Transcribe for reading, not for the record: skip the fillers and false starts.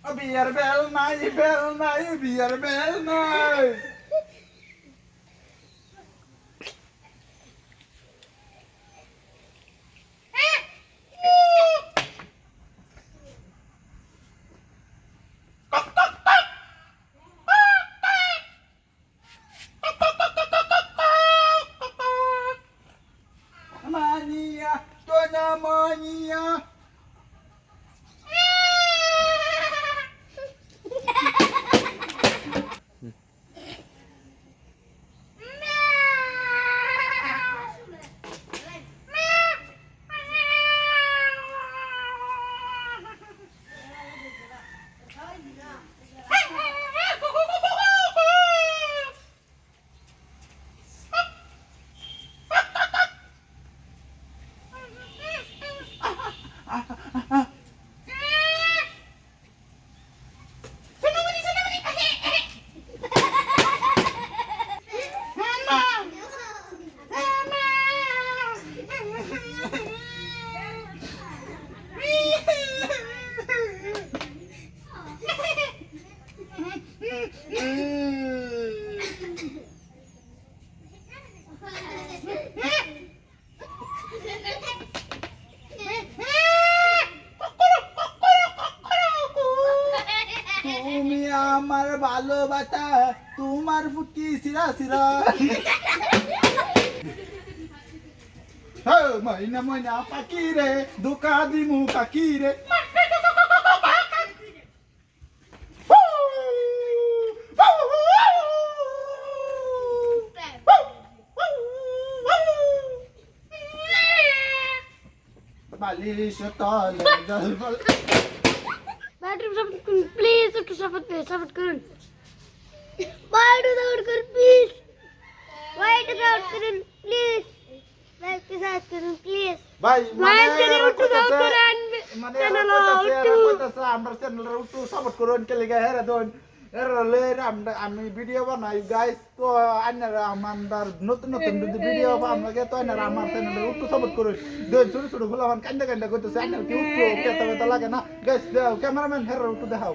Biar bel nay, biar bel nay. Mania, dona mania. তুমি আমার ভালোবাসা তোমার বুকি সিরা সিরা ময়না ময়না পাখি রে দুকা দিমু পাখি রে বালিশ তলে জল প্লিজ একটু সাপোর্ট করুন বাইরে সাপোর্ট করুন প্লিজ বাইরে সাপোর্ট করুন প্লিজ বাইরে সাপোর্ট করুন প্লিজ ভাই বাইরে একটু সাপোর্ট করুন মানে আমরা চ্যানেলের একটু সাপোর্ট করুন কে লাগা হেরা দন এরলে আমি ভিডিও বানাই গাইস তো আইনারা আমার নতুন নতুন ভিডিও আপনাকে তো আইনারা আমার চ্যানেলের একটু সাপোর্ট করুন দন ছোট ছোট ফুলাবান কান্দা কান্দা করতেছে আইনারা কি একটু কেতা লাগে না গাইস দাও ক্যামেরাম্যান হেরা একটু দেখাও